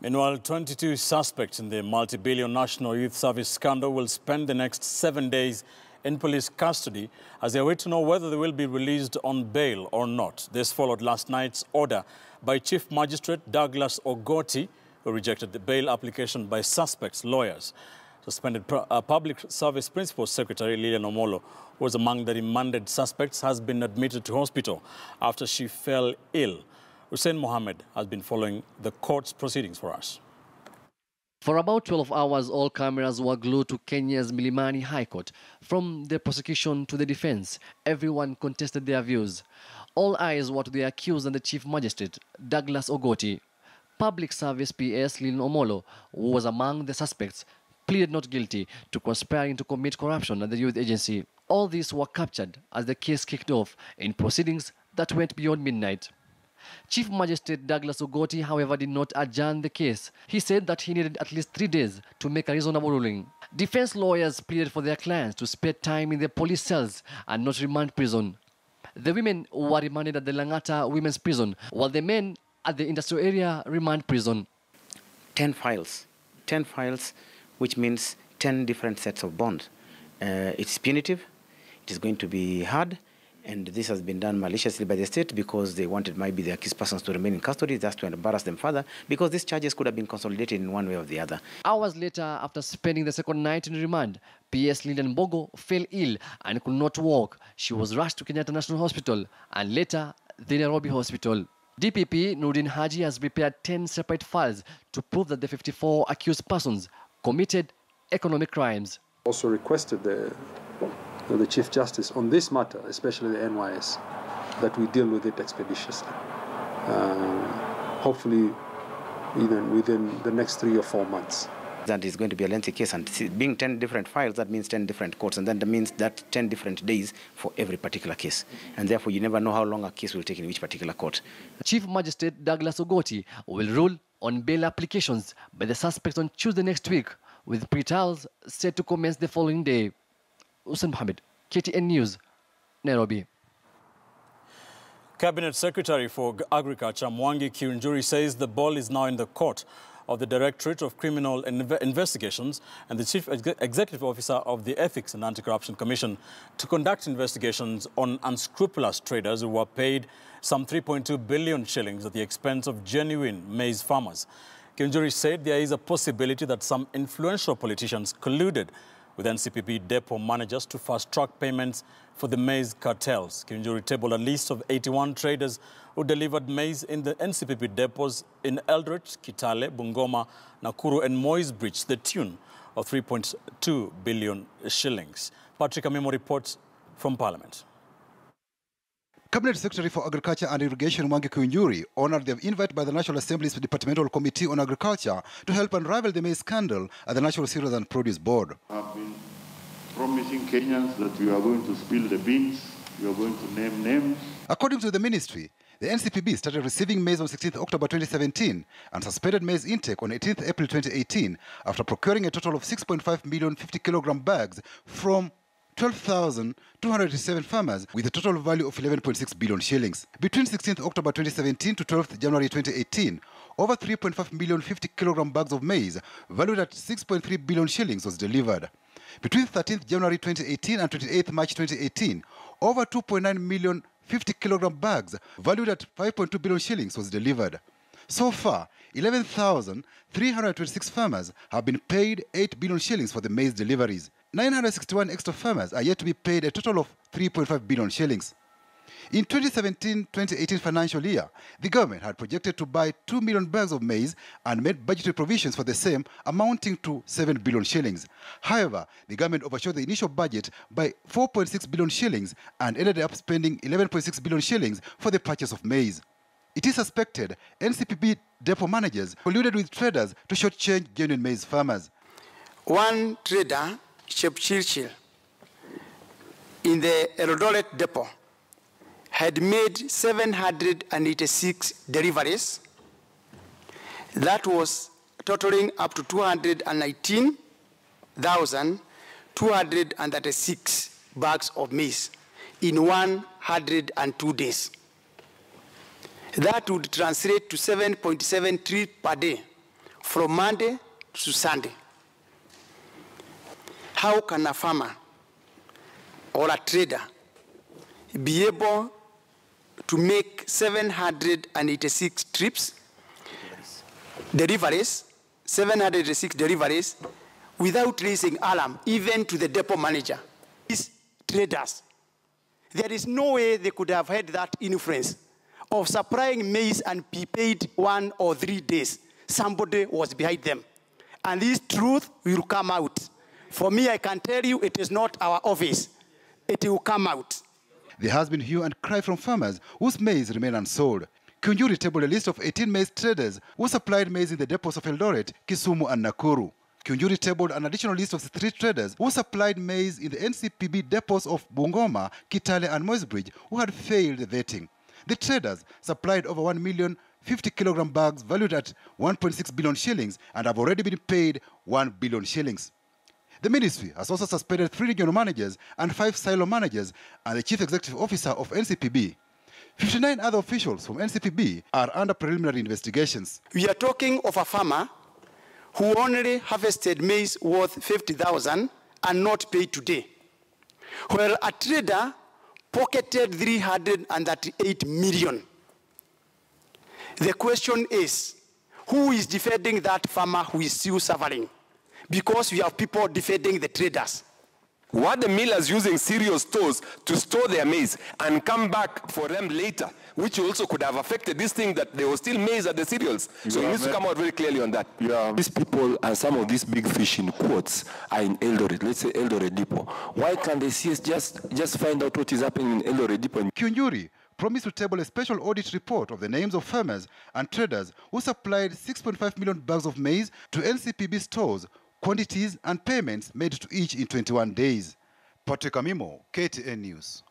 Meanwhile, 22 suspects in the multi-billion National Youth Service scandal will spend the next 7 days in police custody as they wait to know whether they will be released on bail or not. This followed last night's order by Chief Magistrate Douglas Ogoti, who rejected the bail application by suspects' lawyers. Suspended Public Service Principal Secretary Lilian Omollo, who was among the remanded suspects, has been admitted to hospital after she fell ill. Hussein Mohammed has been following the court's proceedings for us. For about 12 hours, all cameras were glued to Kenya's Milimani High Court. From the prosecution to the defense, everyone contested their views. All eyes were to the accused and the Chief Magistrate, Douglas Ogoti. Public Service PS Lilian Omollo, who was among the suspects, pleaded not guilty to conspiring to commit corruption at the youth agency. All these were captured as the case kicked off in proceedings that went beyond midnight. Chief Magistrate Douglas Ogoti, however, did not adjourn the case. He said that he needed at least 3 days to make a reasonable ruling. Defense lawyers pleaded for their clients to spend time in their police cells and not remand prison. The women were remanded at the Langata Women's Prison, while the men at the industrial area remand prison. 10 files, which means 10 different sets of bonds. It's punitive, it is going to be hard, and this has been done maliciously by the state because they wanted maybe the accused persons to remain in custody, just to embarrass them further, because these charges could have been consolidated in one way or the other. Hours later, after spending the second night in remand, PS Lilian Omollo fell ill and could not walk. She was rushed to Kenyatta National Hospital and later the Nairobi Hospital. DPP Nurdin Haji has prepared 10 separate files to prove that the 54 accused persons committed economic crimes. Also requested the Chief Justice on this matter, especially the NYS, that we deal with it expeditiously. Hopefully, even within the next 3 or 4 months. That is going to be a lengthy case, and being 10 different files, that means 10 different courts, and then that means that 10 different days for every particular case. And therefore, you never know how long a case will take in which particular court. Chief Magistrate Douglas Ogoti will rule on bail applications by the suspects on Tuesday next week, with pre-trials set to commence the following day. Hussein Mohammed, KTN News, Nairobi. Cabinet Secretary for Agriculture Mwangi Kiunjuri says the ball is now in the court of the Directorate of Criminal Investigations and the Chief Executive Officer of the Ethics and Anti-Corruption Commission to conduct investigations on unscrupulous traders who were paid some 3.2 billion shillings at the expense of genuine maize farmers. Kiunjuri said there is a possibility that some influential politicians colluded with NCPB depot managers to fast-track payments for the maize cartels. Kiunjuri tabled a list of 81 traders who delivered maize in the NCPB depots in Eldoret, Kitale, Bungoma, Nakuru and Moi's Bridge, the tune of 3.2 billion shillings. Patrick Amimo reports from Parliament. Cabinet Secretary for Agriculture and Irrigation Mwangi Kiunjuri honored the invite by the National Assembly's Departmental Committee on Agriculture to help unravel the maize scandal at the National Cereals and Produce Board. I've been promising Kenyans that we are going to spill the beans, we are going to name names. According to the ministry, the NCPB started receiving maize on 16th October 2017 and suspended maize intake on 18th April 2018 after procuring a total of 6.5 million 50-kilogram bags from 12,287 farmers with a total value of 11.6 billion shillings. Between 16th October 2017 to 12th January 2018, over 3.5 million 50-kilogram bags of maize valued at 6.3 billion shillings was delivered. Between 13th January 2018 and 28th March 2018, over 2.9 million 50-kilogram bags valued at 5.2 billion shillings was delivered. So far, 11,326 farmers have been paid 8 billion shillings for the maize deliveries. 961 extra farmers are yet to be paid a total of 3.5 billion shillings. In 2017-2018 financial year, the government had projected to buy 2 million bags of maize and made budgetary provisions for the same, amounting to 7 billion shillings. However, the government overshot the initial budget by 4.6 billion shillings and ended up spending 11.6 billion shillings for the purchase of maize. It is suspected NCPB depot managers colluded with traders to shortchange genuine maize farmers. One trader, Chirchil, in the Eldoret depot, had made 786 deliveries. That was totaling up to 219,236 bags of maize in 102 days. That would translate to 7.73 per day, from Monday to Sunday. How can a farmer or a trader be able to make 786 trips, deliveries, 786 deliveries, without raising alarm, even to the depot manager? These traders, there is no way they could have had that influence of supplying maize and be paid 1 or 3 days. Somebody was behind them. And this truth will come out. For me, I can tell you it is not our office. It will come out. There has been hue and cry from farmers whose maize remain unsold. Kunjuri tabled a list of 18 maize traders who supplied maize in the depots of Eldoret, Kisumu and Nakuru. Kunjuri tabled an additional list of 3 traders who supplied maize in the NCPB depots of Bungoma, Kitale and Moisbridge who had failed the vetting. The traders supplied over 1,050 kilogram bags valued at 1.6 billion shillings and have already been paid 1 billion shillings. The ministry has also suspended 3 regional managers and 5 silo managers and the chief executive officer of NCPB. 59 other officials from NCPB are under preliminary investigations. We are talking of a farmer who only harvested maize worth 50,000 and not paid today, while a trader pocketed 338 million. The question is, who is defending that farmer who is still suffering? Because we have people defending the traders. What the millers using cereal stores to store their maize and come back for them later, which also could have affected this thing that there was still maize at the cereals. So it needs to come out very clearly on that. Yeah. These people and some of these big fish in quotes are in Eldoret, let's say Eldoret Depot. Why can't they see us just find out what is happening in Eldoret Depot? Kunjuri promised to table a special audit report of the names of farmers and traders who supplied 6.5 million bags of maize to NCPB stores, quantities and payments made to each in 21 days. Patrick Amimo, KTN News.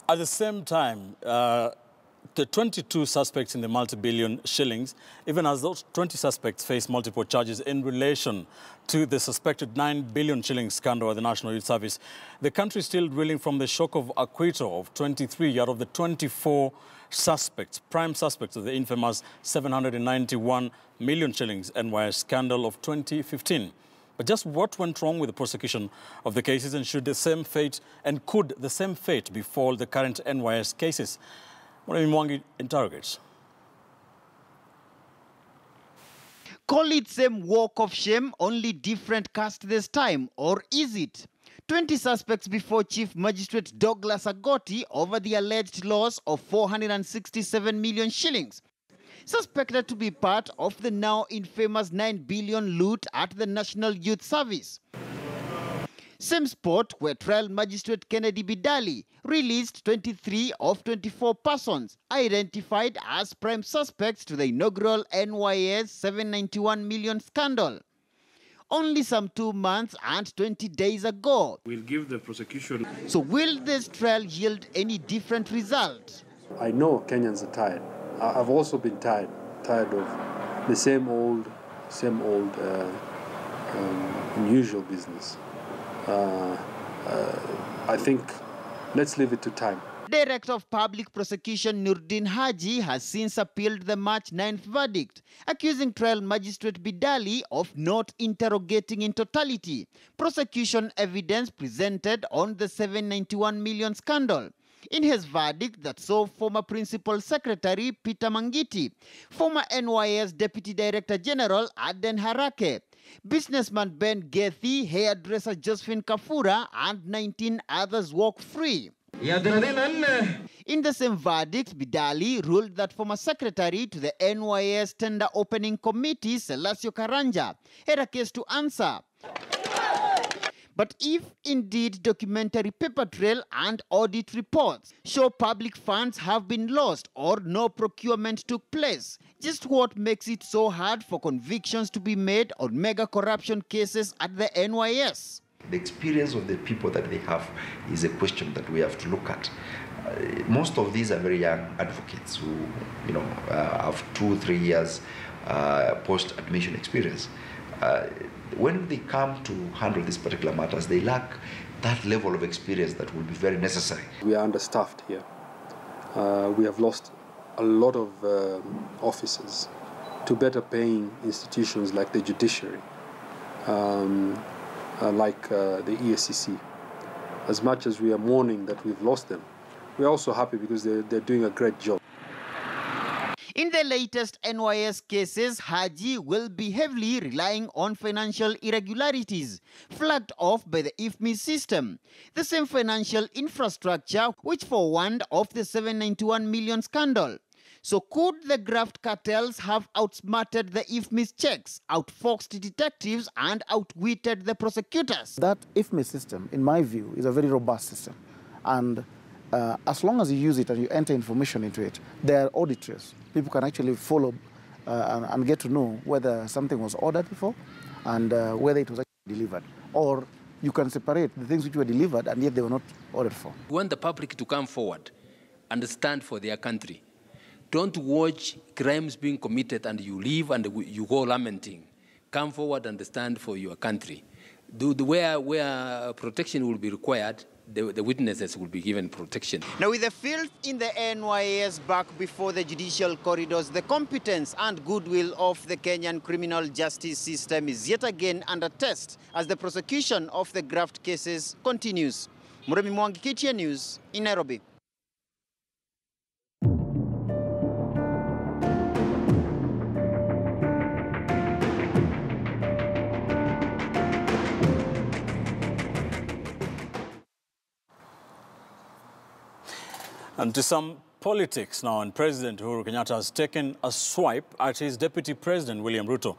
At the same time, the 22 suspects in the multi-billion shillings, even as those 20 suspects face multiple charges in relation to the suspected 9 billion shillings scandal at the National Youth Service, the country is still reeling from the shock of acquittal of 23 out of the 24 suspects, prime suspects of the infamous 791 million shillings NYS scandal of 2015. But just what went wrong with the prosecution of the cases, and should the same fate, and could the same fate befall the current NYS cases? Mwalimu Mwangi interrogates. Call it same walk of shame, only different cast this time, or is it? 20 suspects before Chief Magistrate Douglas Ogoti over the alleged loss of 467 million shillings. Suspected to be part of the now infamous 9 billion loot at the National Youth Service. Same spot where trial magistrate Kennedy Bidali released 23 of 24 persons identified as prime suspects to the inaugural NYS 791 million scandal. Only some 2 months and 20 days ago. We'll give the prosecution. So will this trial yield any different result? I know Kenyans are tired. I've also been tired of the same old unusual business. I think let's leave it to time. Director of Public Prosecution Nurdin Haji has since appealed the March 9th verdict, accusing trial magistrate Bidali of not interrogating in totality prosecution evidence presented on the 791 million scandal. In his verdict that saw former Principal Secretary Peter Mangiti, former NYS Deputy Director General Aden Harake, businessman Ben Gethi, hairdresser Josephine Kafura, and 19 others walk free. In the same verdict, Bidali ruled that former secretary to the NYS Tender Opening Committee, Selasio Karanja, had a case to answer. But if indeed documentary paper trail and audit reports show public funds have been lost or no procurement took place, just what makes it so hard for convictions to be made on mega corruption cases at the NYS? The experience of the people that they have is a question that we have to look at. Most of these are very young advocates who, have 2-3 years post-admission experience. When they come to handle these particular matters, they lack that level of experience that will be very necessary. We are understaffed here. We have lost a lot of officers to better paying institutions like the judiciary, like the EACC. As much as we are mourning that we've lost them, we're also happy because they're doing a great job. In the latest NYS cases, Haji will be heavily relying on financial irregularities flagged off by the IFMI system, the same financial infrastructure which forewarned of the 791 million scandal. So could the graft cartels have outsmarted the IFMI's checks, outfoxed detectives, and outwitted the prosecutors? That IFMI system, in my view, is a very robust system. And as long as you use it and you enter information into it, there are auditors. People can actually follow and get to know whether something was ordered before and whether it was actually delivered. Or you can separate the things which were delivered and yet they were not ordered for. We want the public to come forward and stand for their country. Don't watch crimes being committed and you leave and you go lamenting. Come forward and stand for your country. Where protection will be required, the witnesses will be given protection. Now, with the filth in the NYS back before the judicial corridors, the competence and goodwill of the Kenyan criminal justice system is yet again under test as the prosecution of the graft cases continues. Muremi Mwangi, KTN News in Nairobi. And to some politics now, and President Uhuru Kenyatta has taken a swipe at his deputy president, William Ruto,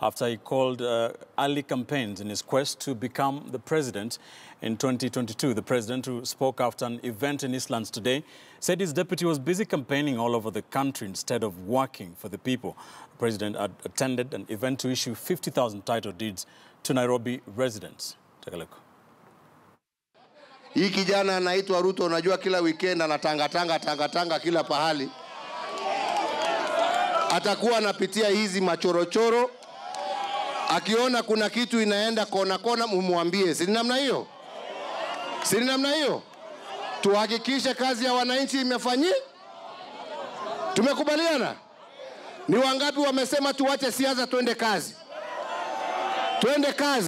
after he called early campaigns in his quest to become the president in 2022. The president, who spoke after an event in Eastlands today, said his deputy was busy campaigning all over the country instead of working for the people. The president had attended an event to issue 50,000 title deeds to Nairobi residents. Take a look. Hii kijana anaitwa Ruto, unajua kila weekend anatanga kila pahali. Atakuwa anapitia hizi machorochoro. Akiona kuna kitu inaenda kona mumwambie. Si namna hiyo? Si namna hiyo? Tuhakikishe kazi ya wananchi imefanyika. Tumekubaliana? Ni wangapi wamesema tuache siasa twende kazi? Twende kazi.